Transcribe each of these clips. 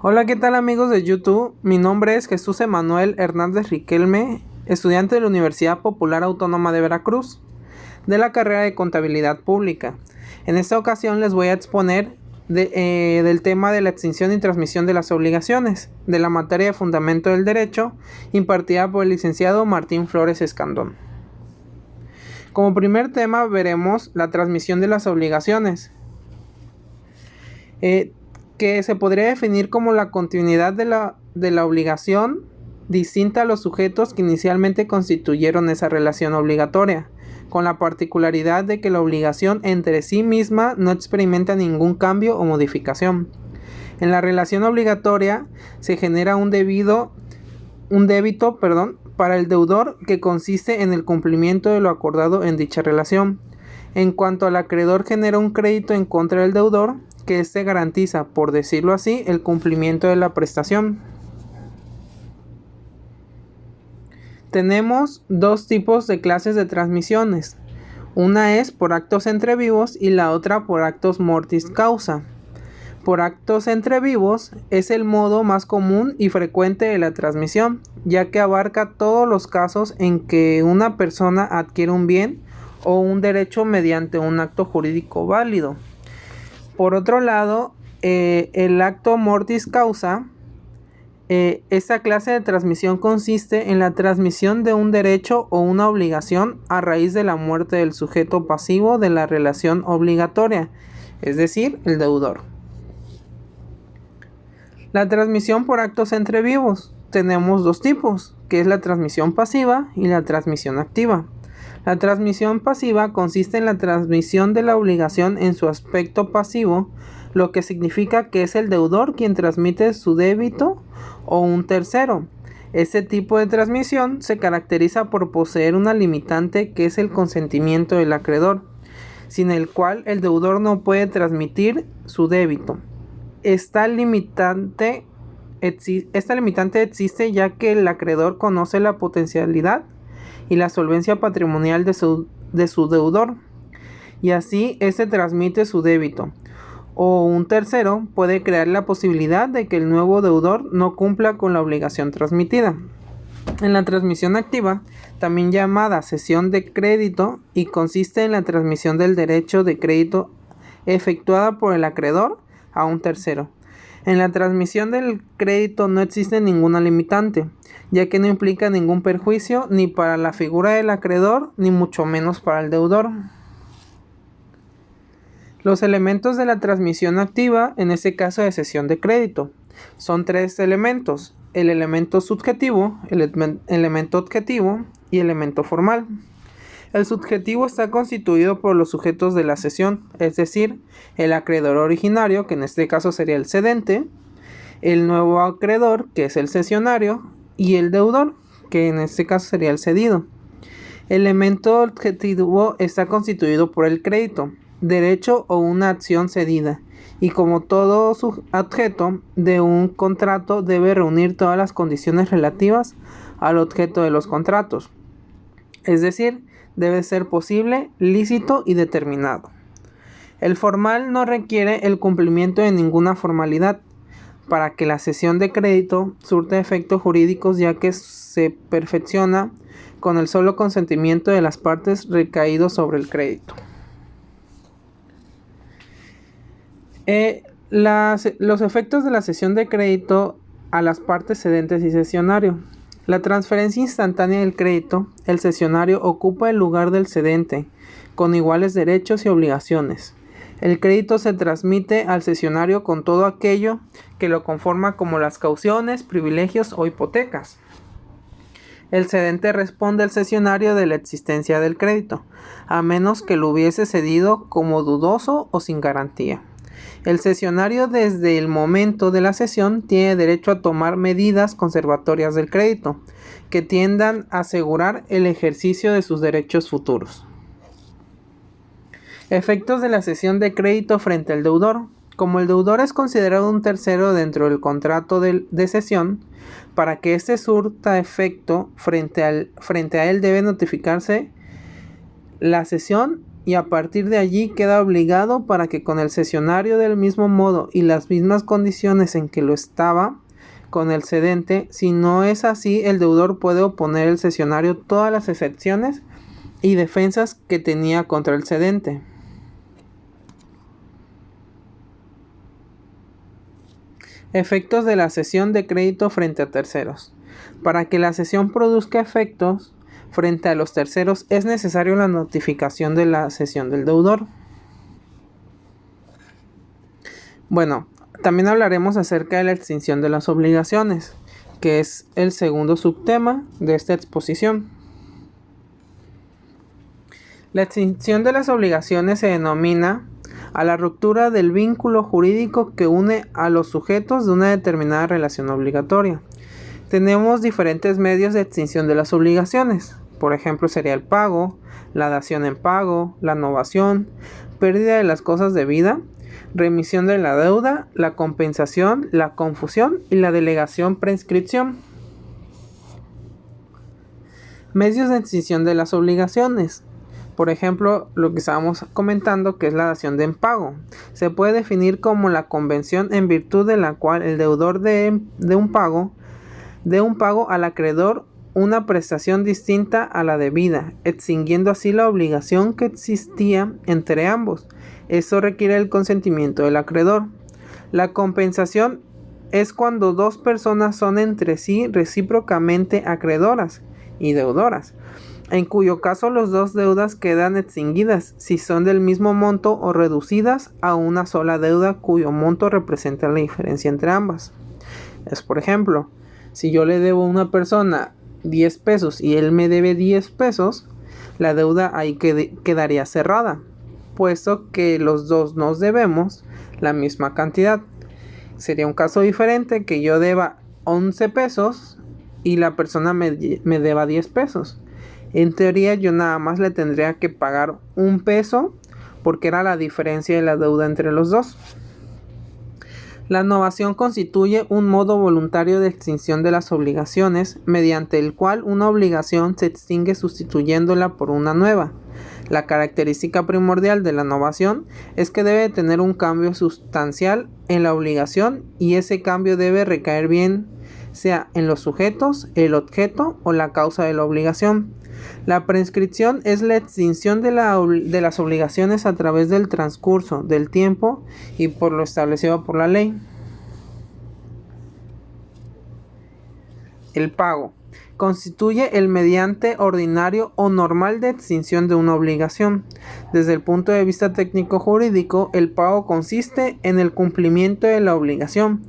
Hola, ¿qué tal amigos de YouTube? Mi nombre es Jesús Emanuel Hernández Riquelme, estudiante de la Universidad Popular Autónoma de Veracruz, de la carrera de Contabilidad Pública. En esta ocasión les voy a exponer del tema de la extinción y transmisión de las obligaciones, de la materia de Fundamento del Derecho, impartida por el licenciado Martín Flores Escandón. Como primer tema veremos la transmisión de las obligaciones, que se podría definir como la continuidad de la obligación distinta a los sujetos que inicialmente constituyeron esa relación obligatoria, con la particularidad de que la obligación entre sí misma no experimenta ningún cambio o modificación. En la relación obligatoria se genera un débito, para el deudor que consiste en el cumplimiento de lo acordado en dicha relación. En cuanto al acreedor, genera un crédito en contra del deudor, que éste garantiza, por decirlo así, el cumplimiento de la prestación. Tenemos dos tipos de clases de transmisiones. Una es por actos entre vivos y la otra por actos mortis causa. Por actos entre vivos es el modo más común y frecuente de la transmisión, ya que abarca todos los casos en que una persona adquiere un bien o un derecho mediante un acto jurídico válido. Por otro lado, el acto mortis causa, esta clase de transmisión consiste en la transmisión de un derecho o una obligación a raíz de la muerte del sujeto pasivo de la relación obligatoria, es decir, el deudor. La transmisión por actos entre vivos. Tenemos dos tipos, que es la transmisión pasiva y la transmisión activa. La transmisión pasiva consiste en la transmisión de la obligación en su aspecto pasivo, lo que significa que es el deudor quien transmite su débito o un tercero. Este tipo de transmisión se caracteriza por poseer una limitante que es el consentimiento del acreedor, sin el cual el deudor no puede transmitir su débito. Esta limitante existe ya que el acreedor conoce la potencialidad y la solvencia patrimonial de su deudor, y así éste transmite su débito, o un tercero puede crear la posibilidad de que el nuevo deudor no cumpla con la obligación transmitida. En la transmisión activa, también llamada cesión de crédito, y consiste en la transmisión del derecho de crédito efectuada por el acreedor a un tercero. En la transmisión del crédito no existe ninguna limitante, ya que no implica ningún perjuicio ni para la figura del acreedor, ni mucho menos para el deudor. Los elementos de la transmisión activa, en este caso de cesión de crédito, son tres elementos: el elemento subjetivo, el elemento objetivo y el elemento formal. El subjetivo está constituido por los sujetos de la cesión, es decir, el acreedor originario, que en este caso sería el cedente, el nuevo acreedor, que es el cesionario, y el deudor, que en este caso sería el cedido. El elemento objetivo está constituido por el crédito, derecho o una acción cedida, y como todo objeto de un contrato debe reunir todas las condiciones relativas al objeto de los contratos, es decir, debe ser posible, lícito y determinado. El formal no requiere el cumplimiento de ninguna formalidad para que la cesión de crédito surta efectos jurídicos, ya que se perfecciona con el solo consentimiento de las partes recaído sobre el crédito. Los efectos de la cesión de crédito a las partes cedentes y cesionario. La transferencia instantánea del crédito, el cesionario ocupa el lugar del cedente, con iguales derechos y obligaciones. El crédito se transmite al cesionario con todo aquello que lo conforma, como las cauciones, privilegios o hipotecas. El cedente responde al cesionario de la existencia del crédito, a menos que lo hubiese cedido como dudoso o sin garantía. El cesionario, desde el momento de la cesión, tiene derecho a tomar medidas conservatorias del crédito, que tiendan a asegurar el ejercicio de sus derechos futuros. Efectos de la cesión de crédito frente al deudor. Como el deudor es considerado un tercero dentro del contrato de cesión, para que éste surta efecto frente a él debe notificarse la cesión y a partir de allí queda obligado para que con el cesionario del mismo modo y las mismas condiciones en que lo estaba con el cedente. Si no es así, el deudor puede oponer al cesionario todas las excepciones y defensas que tenía contra el cedente. Efectos de la cesión de crédito frente a terceros. Para que la cesión produzca efectos frente a los terceros es necesario la notificación de la cesión del deudor. Bueno, también hablaremos acerca de la extinción de las obligaciones, que es el segundo subtema de esta exposición. La extinción de las obligaciones se denomina a la ruptura del vínculo jurídico que une a los sujetos de una determinada relación obligatoria. Tenemos diferentes medios de extinción de las obligaciones. Por ejemplo, sería el pago, la dación en pago, la novación, pérdida de las cosas de vida, remisión de la deuda, la compensación, la confusión y la delegación prescripción. Medios de extinción de las obligaciones. Por ejemplo, lo que estábamos comentando, que es la dación de pago. Se puede definir como la convención en virtud de la cual el deudor de un pago al acreedor una prestación distinta a la debida, extinguiendo así la obligación que existía entre ambos. Esto requiere el consentimiento del acreedor. La compensación es cuando dos personas son entre sí recíprocamente acreedoras y deudoras, en cuyo caso las dos deudas quedan extinguidas si son del mismo monto o reducidas a una sola deuda cuyo monto representa la diferencia entre ambas. Es, por ejemplo, si yo le debo a una persona 10 pesos y él me debe 10 pesos, la deuda ahí quedaría cerrada, puesto que los dos nos debemos la misma cantidad. Sería un caso diferente que yo deba 11 pesos y la persona me deba 10 pesos. En teoría yo nada más le tendría que pagar 1 peso porque era la diferencia de la deuda entre los dos. La novación constituye un modo voluntario de extinción de las obligaciones mediante el cual una obligación se extingue sustituyéndola por una nueva. La característica primordial de la novación es que debe tener un cambio sustancial en la obligación y ese cambio debe recaer bien sea en los sujetos, el objeto o la causa de la obligación. La prescripción es la extinción de las obligaciones a través del transcurso del tiempo y por lo establecido por la ley. El pago constituye el mediante ordinario o normal de extinción de una obligación. Desde el punto de vista técnico-jurídico, el pago consiste en el cumplimiento de la obligación,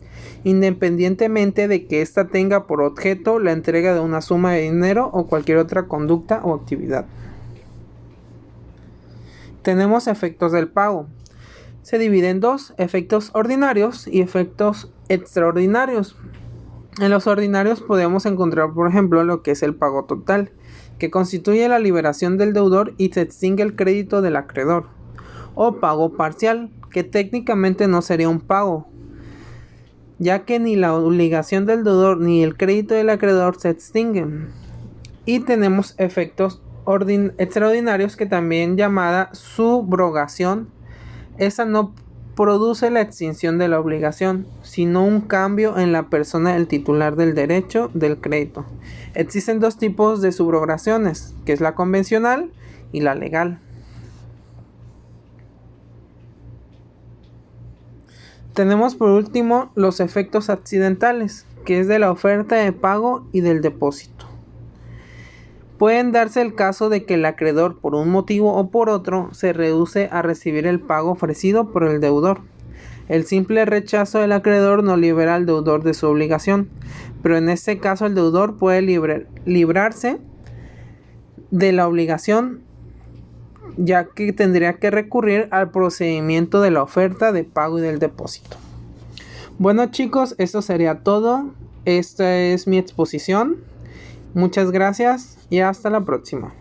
independientemente de que ésta tenga por objeto la entrega de una suma de dinero o cualquier otra conducta o actividad. Tenemos efectos del pago. Se divide en dos: efectos ordinarios y efectos extraordinarios. En los ordinarios podemos encontrar, por ejemplo, lo que es el pago total, que constituye la liberación del deudor y se extingue el crédito del acreedor, o pago parcial, que técnicamente no sería un pago, ya que ni la obligación del deudor ni el crédito del acreedor se extinguen. Y tenemos efectos extraordinarios, que también llamada subrogación. Esa no produce la extinción de la obligación, sino un cambio en la persona del titular del derecho del crédito. Existen dos tipos de subrogaciones, que es la convencional y la legal. Tenemos por último los efectos accidentales, que es de la oferta de pago y del depósito. Pueden darse el caso de que el acreedor, por un motivo o por otro, se rehúse a recibir el pago ofrecido por el deudor. El simple rechazo del acreedor no libera al deudor de su obligación, pero en este caso el deudor puede librarse de la obligación, ya que tendría que recurrir al procedimiento de la oferta de pago y del depósito. Bueno, chicos, esto sería todo. Esta es mi exposición. Muchas gracias y hasta la próxima.